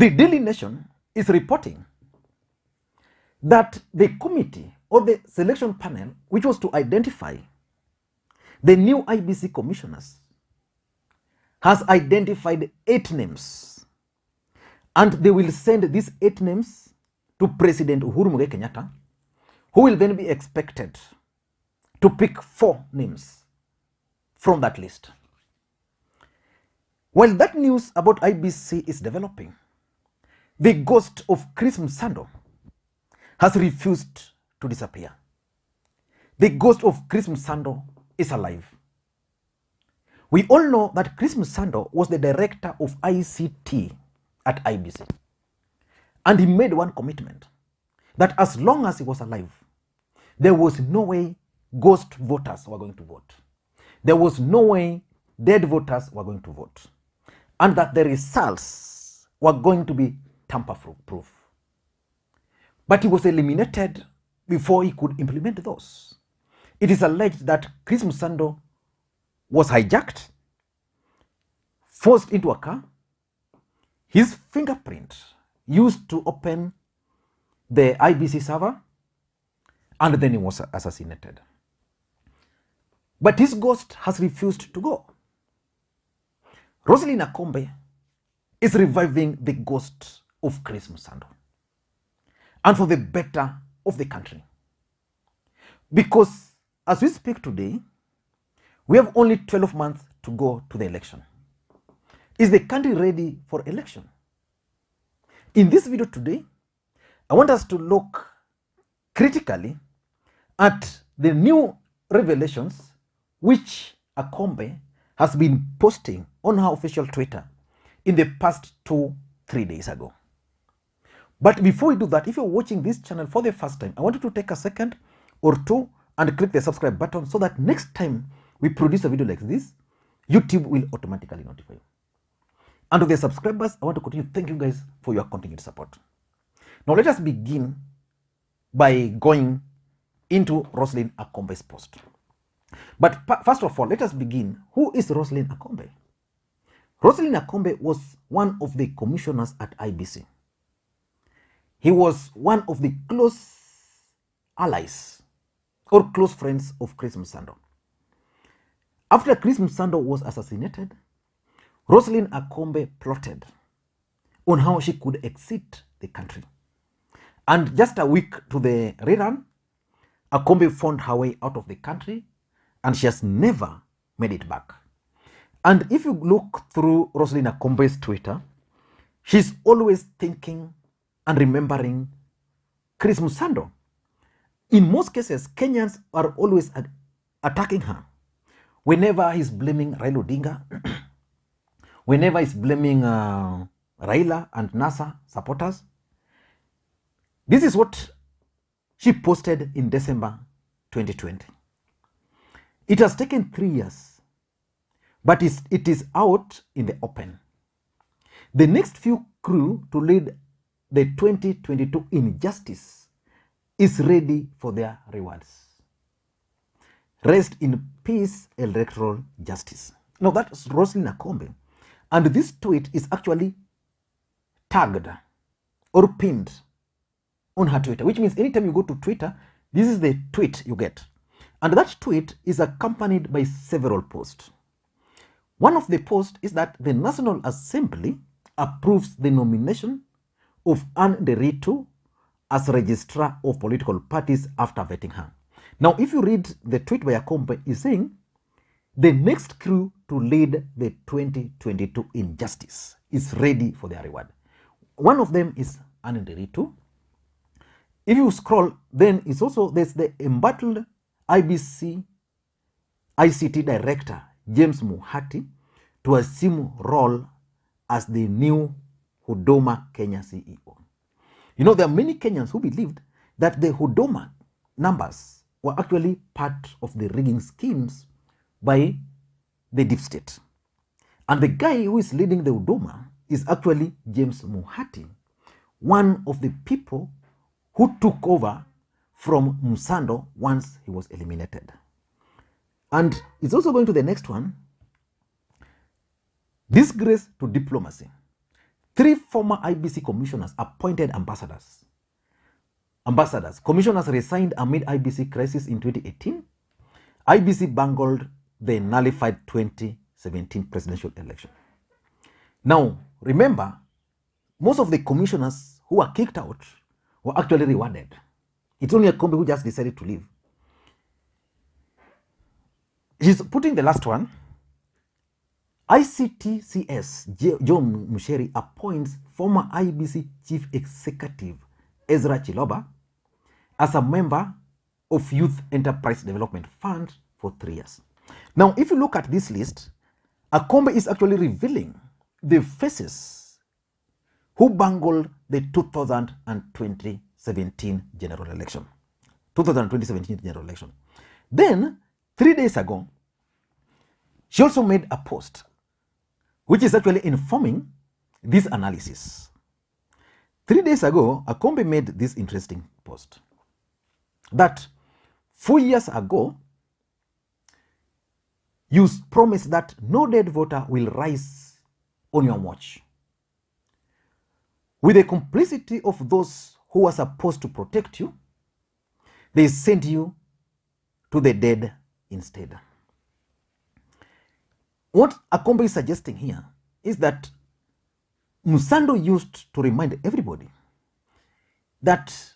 The Daily Nation is reporting that the committee or the selection panel, which was to identify the new IEBC commissioners, has identified 8 names, and they will send these 8 names to President Uhuru Kenyatta, who will then be expected to pick 4 names from that list. While that news about IEBC is developing, the ghost of Chris Msando has refused to disappear. The ghost of Chris Msando is alive. We all know that Chris Msando was the director of ICT at IEBC. And he made one commitment, that as long as he was alive, there was no way ghost voters were going to vote. There was no way dead voters were going to vote. And that the results were going to be tamper-proof. But he was eliminated before he could implement those. It is alleged that Chris Msando was hijacked, forced into a car, his fingerprint used to open the IEBC server, and then he was assassinated. But his ghost has refused to go. Roselyn Akombe is reviving the ghost of Chris Msando, and for the better of the country. Because as we speak today, we have only 12 months to go to the election. Is the country ready for election? In this video today, I want us to look critically at the new revelations which Akombe has been posting on her official Twitter in the past 2-3 days ago. But before we do that, if you're watching this channel for the first time, I want you to take a second or two and click the subscribe button so that next time we produce a video like this, YouTube will automatically notify you. And to the subscribers, I want to continue. Thank you guys for your continued support. Now let us begin by going into Roselyn Akombe's post. But first of all, let us begin. Who is Roselyn Akombe? Roselyn Akombe was one of the commissioners at IEBC. He was one of the close allies or close friends of Chris Msando. After Chris Msando was assassinated, Roselyn Akombe plotted on how she could exit the country. And just a week to the rerun, Akombe found her way out of the country, and she has never made it back. And if you look through Roselyn Akombe's Twitter, she's always thinking and remembering Chris Msando. In most cases, Kenyans are always attacking her. Whenever he's blaming Raila Odinga, whenever he's blaming Raila and NASA supporters. This is what she posted in December 2020. It has taken 3 years, but it is out in the open. The next few crew to lead the 2022 injustice is ready for their rewards. Rest in peace, electoral justice. Now that's Roselyn Akombe. And this tweet is actually tagged or pinned on her Twitter, which means anytime you go to Twitter, this is the tweet you get. And that tweet is accompanied by several posts. One of the posts is that the National Assembly approves the nomination of Anne Nderitu as registrar of political parties after vetting her. Now, if you read the tweet by Akombe, is saying the next crew to lead the 2022 injustice is ready for their reward. One of them is Anne Nderitu. If you scroll, then it's also there's the embattled IEBC ICT director James Muhati to assume role as the new Huduma Kenya CEO. You know, there are many Kenyans who believed that the Huduma numbers were actually part of the rigging schemes by the deep state. And the guy who is leading the Huduma is actually James Muhati, one of the people who took over from Msando once he was eliminated. And it's also going to the next one. Disgrace to diplomacy. 3 former IEBC commissioners appointed ambassadors. Commissioners resigned amid IEBC crisis in 2018. IEBC bungled the nullified 2017 presidential election. Now, remember, most of the commissioners who were kicked out were actually rewarded. It's only Akombe who just decided to leave. He's putting the last one. ICTCS John Musheri appoints former IEBC Chief Executive Ezra Chiloba as a member of Youth Enterprise Development Fund for 3 years. Now, if you look at this list, Akombe is actually revealing the faces who bungled the 2017 general election. Then, 3 days ago, she also made a post which is actually informing this analysis. 3 days ago, Akombe made this interesting post that 4 years ago, you promised that no dead voter will rise on your watch. With the complicity of those who are supposed to protect you, they sent you to the dead instead. What Akombe is suggesting here is that Msando used to remind everybody that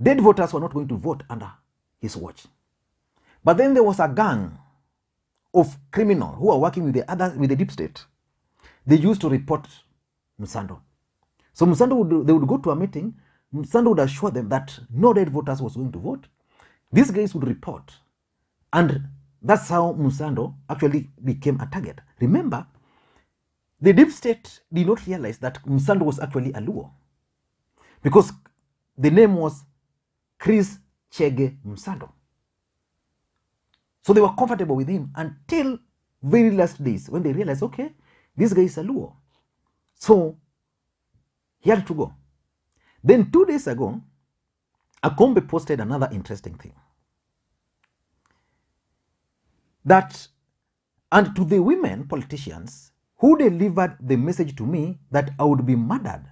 dead voters were not going to vote under his watch. But then there was a gang of criminals who are working with the deep state. They used to report Msando. So they would go to a meeting. Msando would assure them that no dead voters was going to vote. These guys would report. And that's how Msando actually became a target. Remember, the deep state did not realize that Msando was actually a Luo, because the name was Chris Chege Msando. So they were comfortable with him until very last days when they realized, okay, this guy is a Luo. So he had to go. Then 2 days ago, Akombe posted another interesting thing. That, and to the women politicians who delivered the message to me that I would be murdered.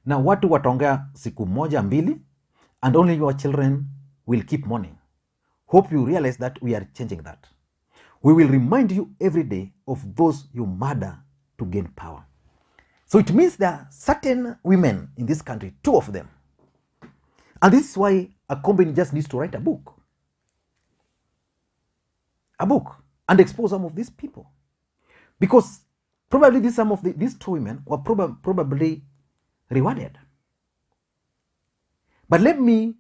Na watu wataongea siku moja mbili, and only your children will keep mourning. Hope you realize that we are changing that. We will remind you every day of those you murder to gain power. So it means there are certain women in this country, 2 of them. And this is why Akombe just needs to write a book. And expose some of these people. Because probably these 2 women were probably rewarded. But let me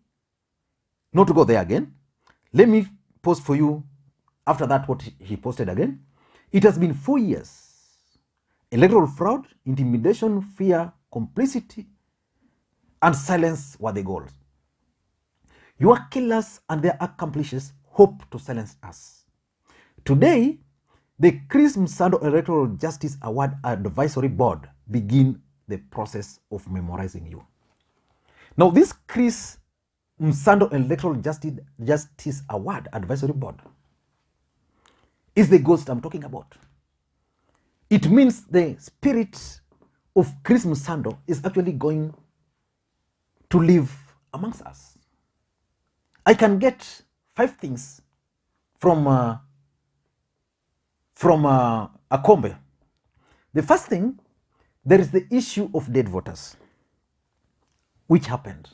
not go there again. Let me post for you after that what he posted again. It has been 4 years. Electoral fraud, intimidation, fear, complicity, and silence were the goals. Your killers and their accomplices hope to silence us. Today, the Chris Msando Electoral Justice Award Advisory Board begin the process of memorizing you. Now, this Chris Msando Electoral Justice Award Advisory Board is the ghost I'm talking about. It means the spirit of Chris Msando is actually going to live amongst us. I can get 5 things from Akombe. The first thing, there is the issue of dead voters, which happened.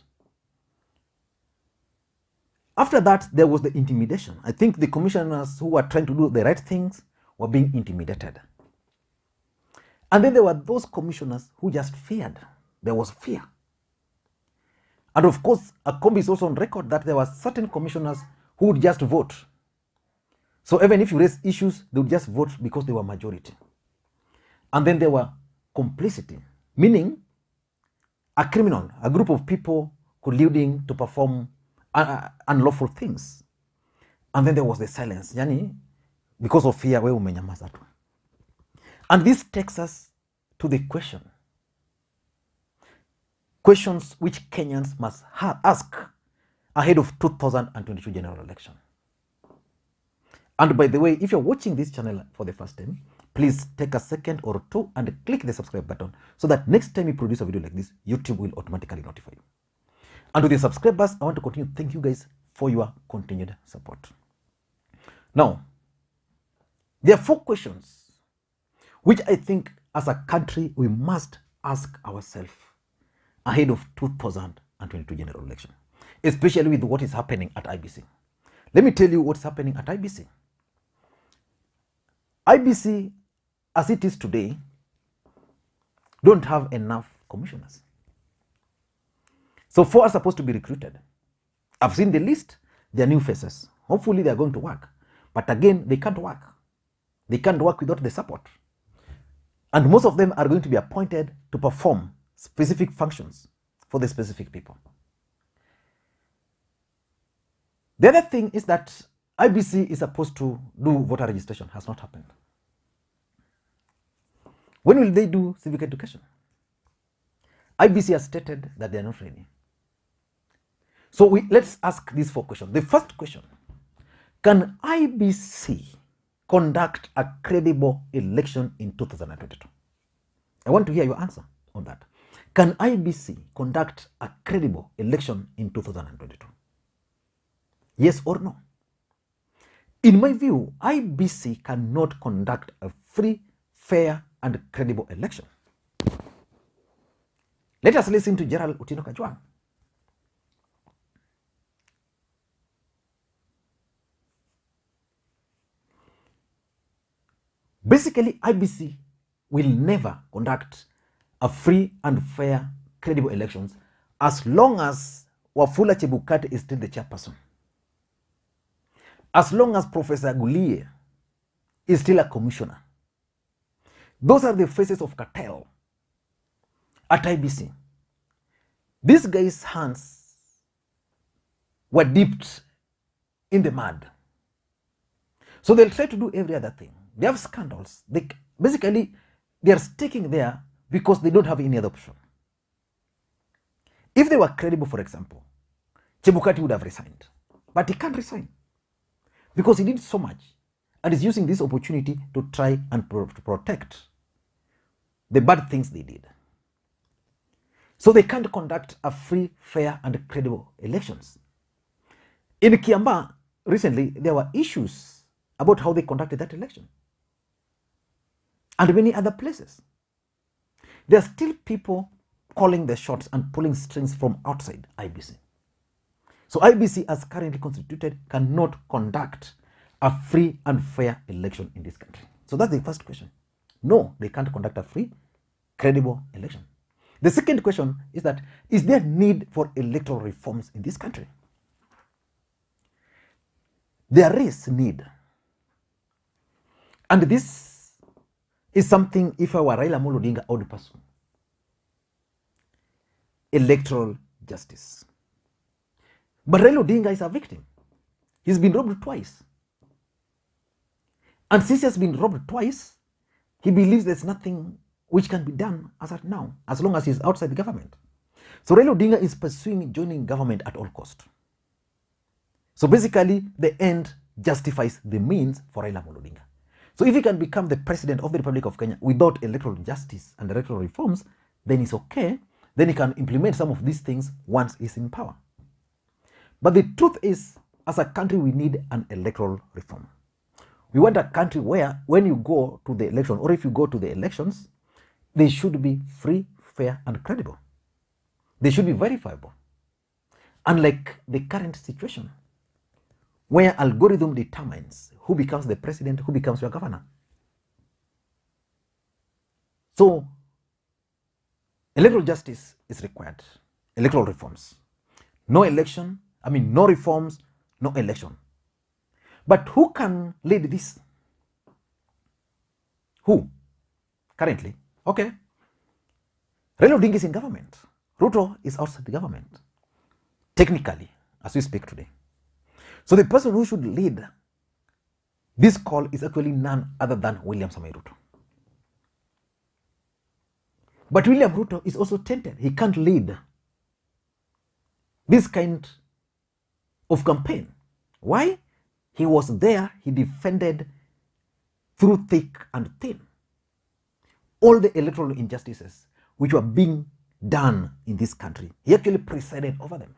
After that, there was the intimidation. I think the commissioners who were trying to do the right things were being intimidated. And then there were those commissioners who just feared. There was fear. And of course, Akombe is also on record that there were certain commissioners who would just vote. So even if you raise issues, they would just vote because they were majority. And then there were complicity, meaning a criminal, a group of people colluding to perform unlawful things. And then there was the silence, yani, because of fear, we umenyamaza tu. And this takes us to the questions which Kenyans must ask ahead of 2022 general election. And by the way, if you're watching this channel for the first time, please take a second or two and click the subscribe button so that next time we produce a video like this, YouTube will automatically notify you. And to the subscribers, I want to continue to thank you guys for your continued support. Now, there are 4 questions which I think as a country we must ask ourselves ahead of 2022 general election, especially with what is happening at IEBC. Let me tell you what's happening at IEBC. IEBC, as it is today, don't have enough commissioners. So 4 are supposed to be recruited. I've seen the list. They are new faces. Hopefully they are going to work. But again, they can't work. They can't work without the support. And most of them are going to be appointed to perform specific functions for the specific people. The other thing is that IEBC is supposed to do voter registration. Has not happened. When will they do civic education? IEBC has stated that they are not ready. So let's ask these 4 questions. The first question, can IEBC conduct a credible election in 2022? I want to hear your answer on that. Can IEBC conduct a credible election in 2022? Yes or no? In my view, IEBC cannot conduct a free, fair, and credible election. Let us listen to General Otieno Kajwang. Basically, IEBC will never conduct a free and fair, credible elections as long as Wafula Chebukati is still the chairperson. As long as Professor Gulie is still a commissioner. Those are the faces of cartel at IEBC. These guys' hands were dipped in the mud. So they'll try to do every other thing. They have scandals. Basically, they are sticking there because they don't have any other option. If they were credible, for example, Chebukati would have resigned. But he can't resign because he did so much and is using this opportunity to try and to protect the bad things they did. So they can't conduct a free, fair, and credible elections. In Kiamba, recently, there were issues about how they conducted that election. And many other places. There are still people calling the shots and pulling strings from outside IEBC. So IEBC, as currently constituted, cannot conduct a free and fair election in this country. So that's the first question. No, they can't conduct a free, credible election. The second question is that, is there need for electoral reforms in this country? There is need. And this is something, if I were Raila Odinga, I would pursue. Electoral justice. But Raila Odinga is a victim. He's been robbed twice. And since he has been robbed twice, he believes there's nothing which can be done as at now, as long as he's outside the government. So Raila Odinga is pursuing joining government at all cost. So basically, the end justifies the means for Raila Odinga. So if he can become the president of the Republic of Kenya without electoral justice and electoral reforms, then it's okay. Then he can implement some of these things once he's in power. But the truth is, as a country, we need an electoral reform. We want a country where when you go to the election, or if you go to the elections, they should be free, fair, and credible. They should be verifiable. Unlike the current situation, where algorithm determines who becomes the president, who becomes your governor. So, electoral justice is required. Electoral reforms. No election, no reforms, no election. But who can lead this? Who? Currently. Okay. Raila Odinga is in government. Ruto is outside the government. Technically, as we speak today. So the person who should lead this call is actually none other than William Samoei Ruto. But William Ruto is also tainted. He can't lead this kind of campaign. Why? He was there, he defended through thick and thin all the electoral injustices which were being done in this country. He actually presided over them.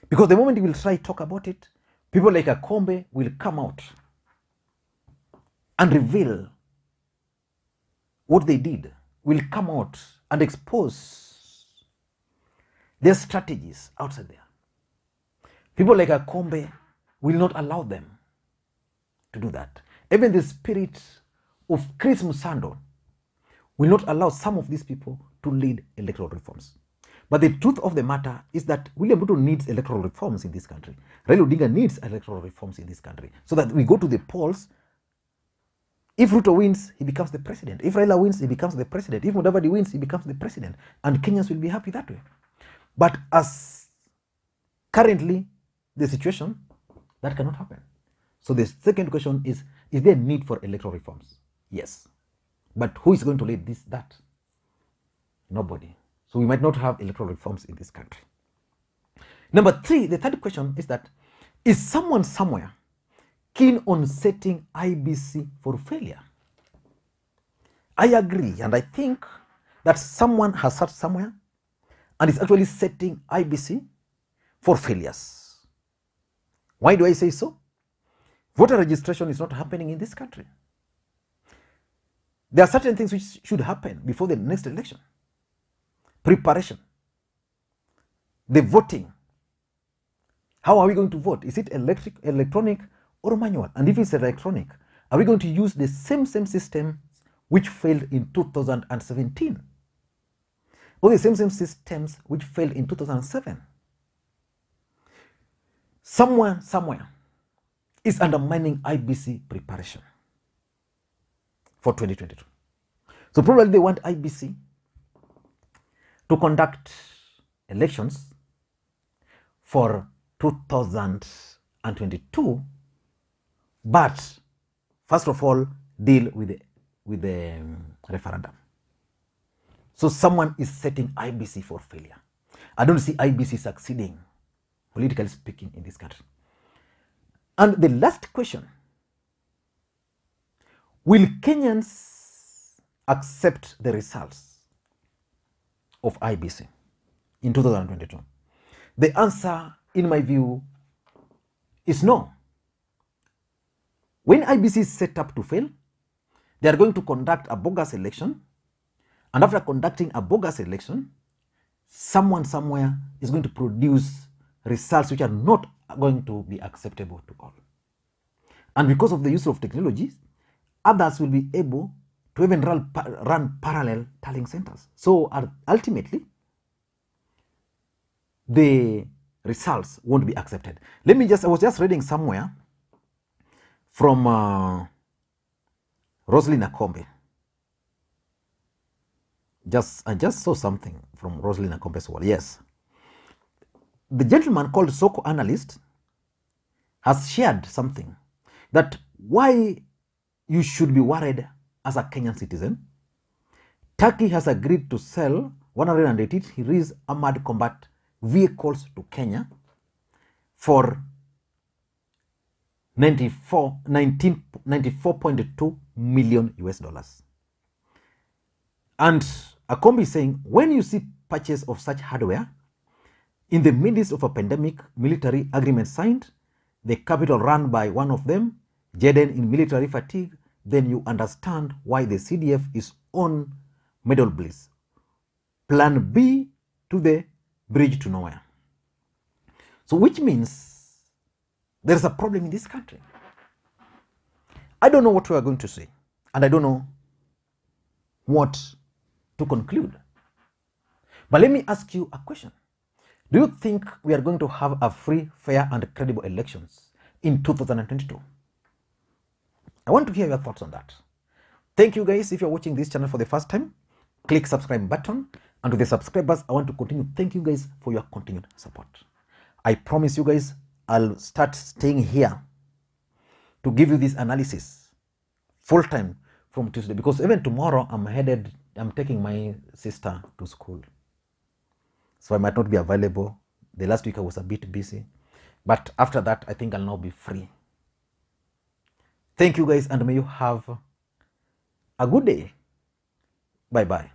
Because the moment he will try to talk about it, people like Akombe will come out and reveal what they did, will come out and expose their strategies outside there. People like Akombe will not allow them to do that. Even the spirit of Chris Msando will not allow some of these people to lead electoral reforms. But the truth of the matter is that William Ruto needs electoral reforms in this country. Raila Odinga needs electoral reforms in this country so that we go to the polls. If Ruto wins, he becomes the president. If Raila wins, he becomes the president. If Mudavadi wins, he becomes the president. And Kenyans will be happy that way. But as currently the situation, that cannot happen. So the second question is there a need for electoral reforms? Yes. But who is going to lead that? Nobody. So we might not have electoral reforms in this country. Number three, the third question is that, is someone somewhere keen on setting IEBC for failure? I agree, and I think that someone has sat somewhere and is actually setting IEBC for failures. Why do I say so? Voter registration is not happening in this country. There are certain things which should happen before the next election. Preparation, the voting. How are we going to vote? Is it electronic or manual? And if it's electronic, are we going to use the same system which failed in 2017? Or the same systems which failed in 2007? Somewhere is undermining IEBC preparation for 2022. So probably they want IEBC to conduct elections for 2022, but first of all deal with the referendum. So someone is setting IEBC for failure. I don't see IEBC succeeding, politically speaking, in this country. And the last question, will Kenyans accept the results of IEBC in 2022? The answer, in my view, is no. When IEBC is set up to fail, they are going to conduct a bogus election, and after conducting a bogus election, someone somewhere is going to produce results which are not going to be acceptable to all. And because of the use of technologies, others will be able to even run parallel tallying centers. So ultimately, the results won't be accepted. I was just reading somewhere from Roselyn Akombe. I just saw something from Roselyn Akombe's wall. Yes. The gentleman called Soko Analyst has shared something that why you should be worried as a Kenyan citizen. Turkey has agreed to sell 183 armored combat vehicles to Kenya for 94.2 million US dollars. And Akombe is saying, when you see purchase of such hardware in the midst of a pandemic, military agreement signed, the capital run by one of them, Jaden in military fatigue, then you understand why the CDF is on middle bliss. Plan B to the bridge to nowhere. So which means there's a problem in this country. I don't know what we are going to say, and I don't know what to conclude. But let me ask you a question. Do you think we are going to have a free, fair, and credible elections in 2022? I want to hear your thoughts on that. Thank you guys. If you're watching this channel for the first time, click subscribe button. And to the subscribers, I want to continue. Thank you guys for your continued support. I promise you guys, I'll start staying here to give you this analysis full time from Tuesday, because even tomorrow I'm taking my sister to school. So I might not be available. The last week I was a bit busy, but after that, I think I'll now be free. Thank you guys, and may you have a good day. Bye bye.